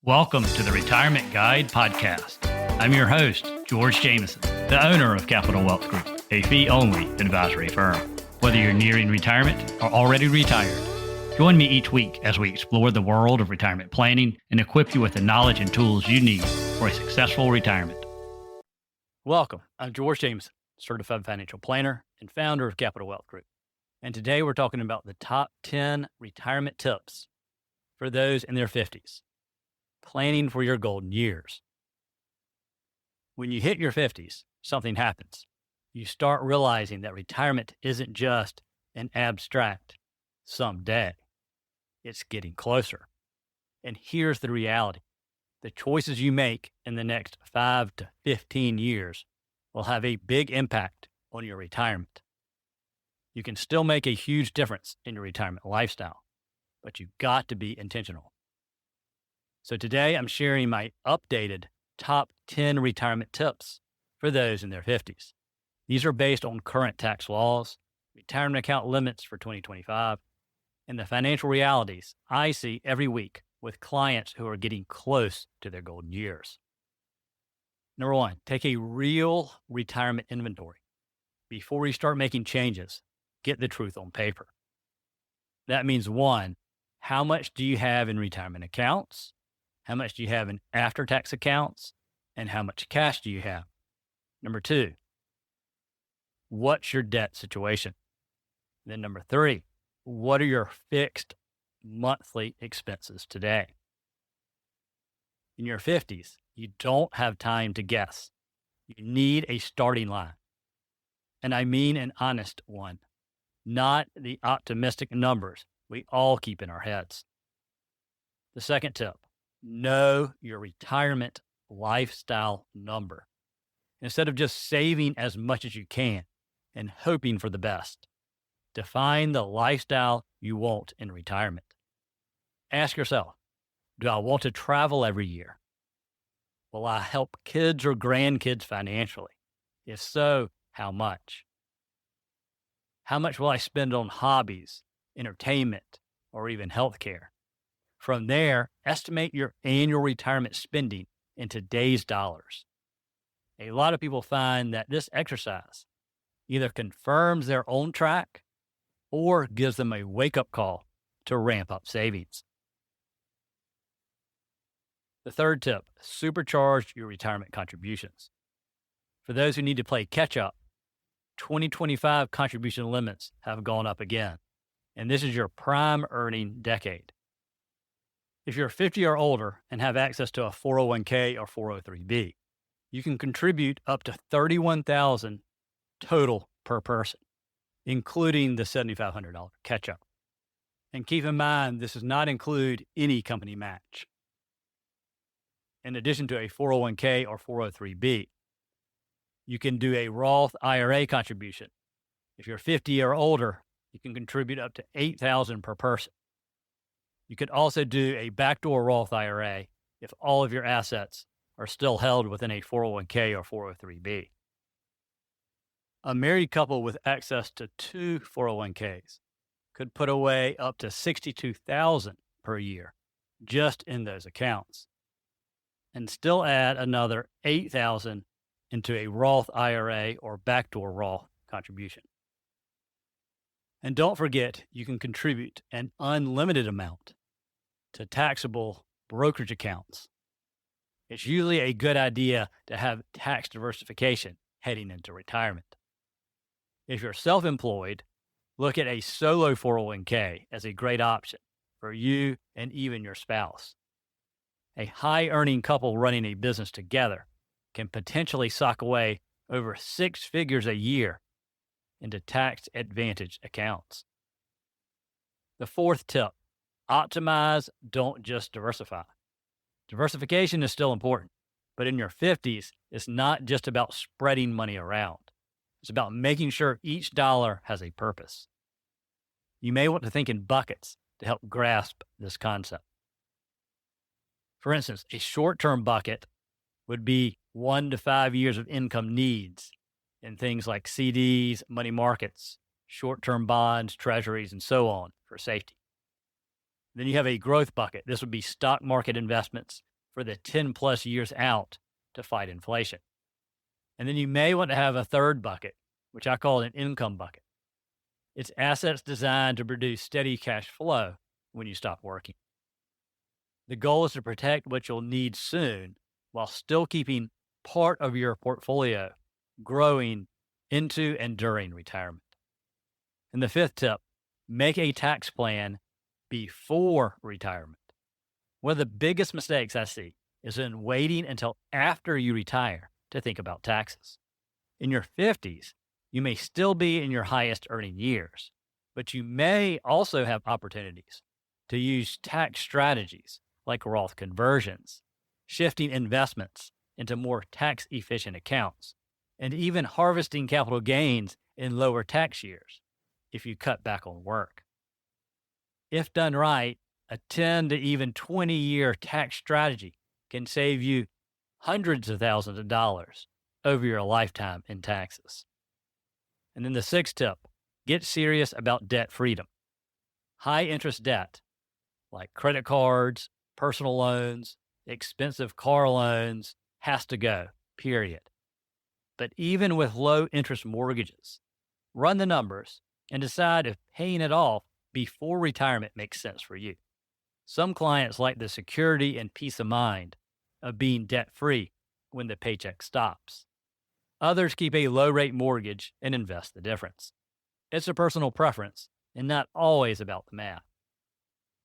Welcome to the Retirement Guide Podcast. I'm your host, George Jameson, the owner of Capital Wealth Group, a fee-only advisory firm. Whether you're nearing retirement or already retired, join me each week as we explore the world of retirement planning and equip you with the knowledge and tools you need for a successful retirement. Welcome. I'm George Jameson, certified financial planner and founder of Capital Wealth Group. And today we're talking about the top 10 retirement tips for those in their 50s. Planning for your golden years. When you hit your 50s, something happens. You start realizing that retirement isn't just an abstract someday. It's getting closer. And here's the reality. The choices you make in the next 5 to 15 years will have a big impact on your retirement. You can still make a huge difference in your retirement lifestyle, but you've got to be intentional. So today I'm sharing my updated top 10 retirement tips for those in their 50s. These are based on current tax laws, retirement account limits for 2025, and the financial realities I see every week with clients who are getting close to their golden years. Number one, take a real retirement inventory. Before you start making changes, get the truth on paper. That means one, how much do you have in retirement accounts? How much do you have in after-tax accounts? And how much cash do you have? Number two, what's your debt situation? Then number three, what are your fixed monthly expenses today? In your 50s, you don't have time to guess. You need a starting line. And I mean an honest one, not the optimistic numbers we all keep in our heads. The second tip, know your retirement lifestyle number. Instead of just saving as much as you can and hoping for the best, define the lifestyle you want in retirement. Ask yourself, do I want to travel every year? Will I help kids or grandkids financially? If so, how much? How much will I spend on hobbies, entertainment, or even healthcare? From there, estimate your annual retirement spending in today's dollars. A lot of people find that this exercise either confirms their own track or gives them a wake-up call to ramp up savings. The third tip, supercharge your retirement contributions. For those who need to play catch-up, 2025 contribution limits have gone up again, and this is your prime earning decade. If you're 50 or older and have access to a 401k or 403b, you can contribute up to $31,000 total per person, including the $7,500 catch-up. And keep in mind, this does not include any company match. In addition to a 401k or 403b, you can do a Roth IRA contribution. If you're 50 or older, you can contribute up to $8,000 per person. You could also do a backdoor Roth IRA if all of your assets are still held within a 401k or 403b. A married couple with access to 2 401ks could put away up to $62,000 per year just in those accounts and still add another $8,000 into a Roth IRA or backdoor Roth contribution. And don't forget, you can contribute an unlimited amount to taxable brokerage accounts. It's usually a good idea to have tax diversification heading into retirement. If you're self-employed, look at a solo 401k as a great option for you and even your spouse. A high-earning couple running a business together can potentially sock away over 6 figures a year into tax-advantaged accounts. The fourth tip, optimize, don't just diversify. Diversification is still important, but in your 50s, it's not just about spreading money around. It's about making sure each dollar has a purpose. You may want to think in buckets to help grasp this concept. For instance, a short-term bucket would be 1 to 5 years of income needs in things like CDs, money markets, short-term bonds, treasuries, and so on for safety. Then you have a growth bucket. This would be stock market investments for the 10 plus years out to fight inflation. And then you may want to have a third bucket, which I call an income bucket. It's assets designed to produce steady cash flow when you stop working. The goal is to protect what you'll need soon while still keeping part of your portfolio growing into and during retirement. And the fifth tip, make a tax plan before retirement. One of the biggest mistakes I see is in waiting until after you retire to think about taxes. In your 50s, you may still be in your highest earning years, but you may also have opportunities to use tax strategies like Roth conversions, shifting investments into more tax efficient accounts, and even harvesting capital gains in lower tax years if you cut back on work. If done right, a 10 to even 20-year tax strategy can save you hundreds of thousands of dollars over your lifetime in taxes. And then the sixth tip, get serious about debt freedom. High interest debt, like credit cards, personal loans, expensive car loans, has to go, period. But even with low interest mortgages, run the numbers and decide if paying it off before retirement makes sense for you. Some clients like the security and peace of mind of being debt-free when the paycheck stops. Others keep a low-rate mortgage and invest the difference. It's a personal preference and not always about the math.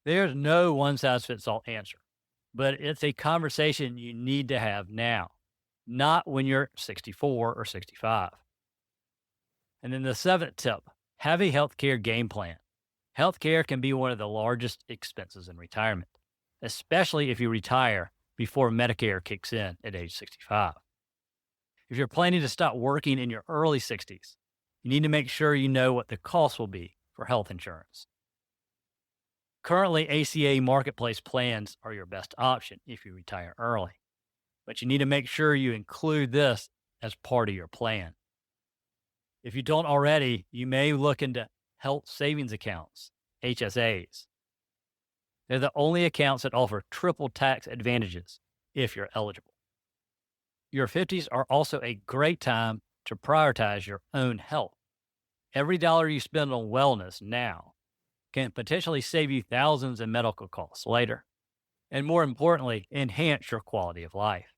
There's no one-size-fits-all answer, but it's a conversation you need to have now, not when you're 64 or 65. And then the seventh tip, have a healthcare game plan. Healthcare can be one of the largest expenses in retirement, especially if you retire before Medicare kicks in at age 65. If you're planning to stop working in your early 60s, you need to make sure you know what the cost will be for health insurance. Currently, ACA marketplace plans are your best option if you retire early, but you need to make sure you include this as part of your plan. If you don't already, you may look into health savings accounts, HSAs. They're the only accounts that offer triple tax advantages if you're eligible. Your 50s are also a great time to prioritize your own health. Every dollar you spend on wellness now can potentially save you thousands in medical costs later, and more importantly, enhance your quality of life.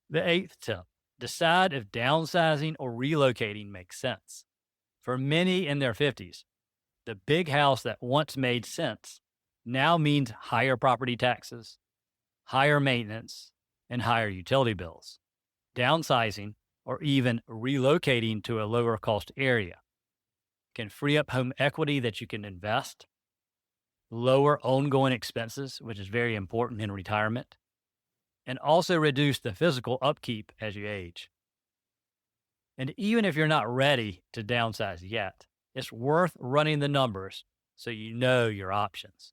The eighth tip, decide if downsizing or relocating makes sense. For many in their 50s, the big house that once made sense now means higher property taxes, higher maintenance, and higher utility bills. Downsizing or even relocating to a lower cost area can free up home equity that you can invest, lower ongoing expenses, which is very important in retirement, and also reduce the physical upkeep as you age. And even if you're not ready to downsize yet, it's worth running the numbers so you know your options.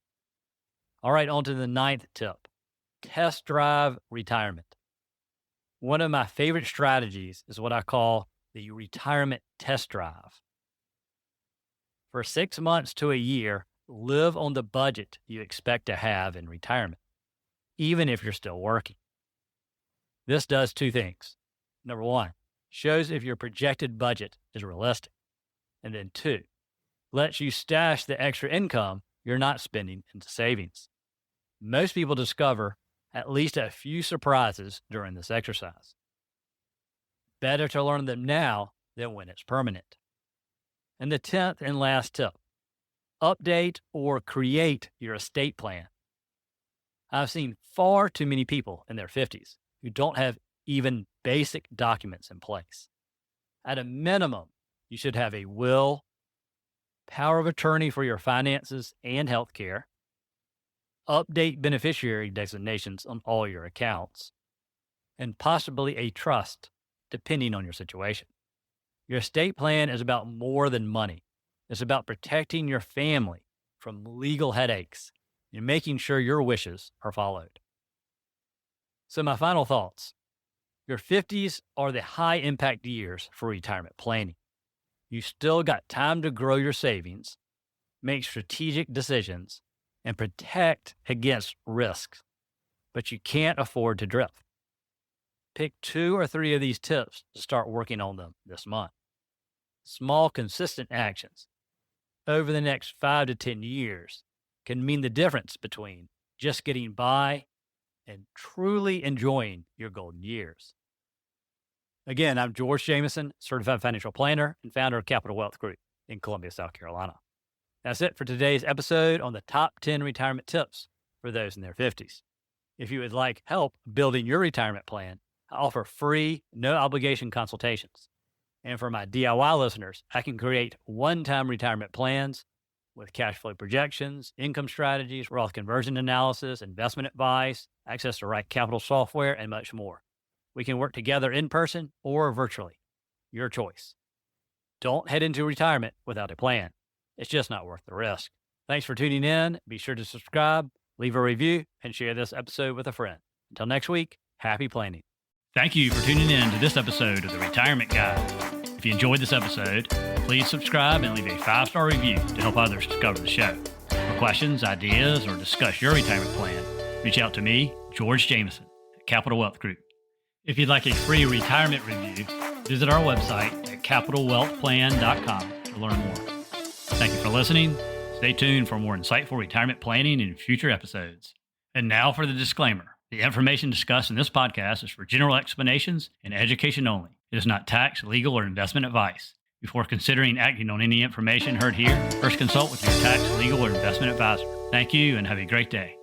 All right, on to the ninth tip, test drive retirement. One of my favorite strategies is what I call the retirement test drive. For 6 months to a year, live on the budget you expect to have in retirement, even if you're still working. This does two things. Number one, shows if your projected budget is realistic. And then two, lets you stash the extra income you're not spending into savings. Most people discover at least a few surprises during this exercise. Better to learn them now than when it's permanent. And the 10th and last tip, update or create your estate plan. I've seen far too many people in their 50s who don't have even basic documents in place. At a minimum, you should have a will, power of attorney for your finances and health care, update beneficiary designations on all your accounts, and possibly a trust, depending on your situation. Your estate plan is about more than money. It's about protecting your family from legal headaches and making sure your wishes are followed. So my final thoughts. Your 50s are the high impact years for retirement planning. You still got time to grow your savings, make strategic decisions, and protect against risks. but you can't afford to drift. Pick 2 or 3 of these tips to start working on them this month. Small, consistent actions over the next 5 to 10 years can mean the difference between just getting by and truly enjoying your golden years. Again, I'm George Jameson, certified financial planner and founder of Capital Wealth Group in Columbia, South Carolina. That's it for today's episode on the top 10 retirement tips for those in their 50s. If you would like help building your retirement plan, I offer free, no obligation consultations. And for my DIY listeners, I can create one-time retirement plans with cash flow projections, income strategies, Roth conversion analysis, investment advice, access to right capital software, and much more. We can work together in person or virtually. Your choice. Don't head into retirement without a plan. It's just not worth the risk. Thanks for tuning in. Be sure to subscribe, leave a review, and share this episode with a friend. Until next week, happy planning. Thank you for tuning in to this episode of The Retirement Guide. If you enjoyed this episode, please subscribe and leave a 5-star review to help others discover the show. For questions, ideas, or discuss your retirement plan, reach out to me, George Jameson, at Capital Wealth Group. If you'd like a free retirement review, visit our website at capitalwealthplan.com to learn more. Thank you for listening. Stay tuned for more insightful retirement planning in future episodes. And now for the disclaimer. The information discussed in this podcast is for general explanations and education only. It is not tax, legal, or investment advice. Before considering acting on any information heard here, first consult with your tax, legal, or investment advisor. Thank you and have a great day.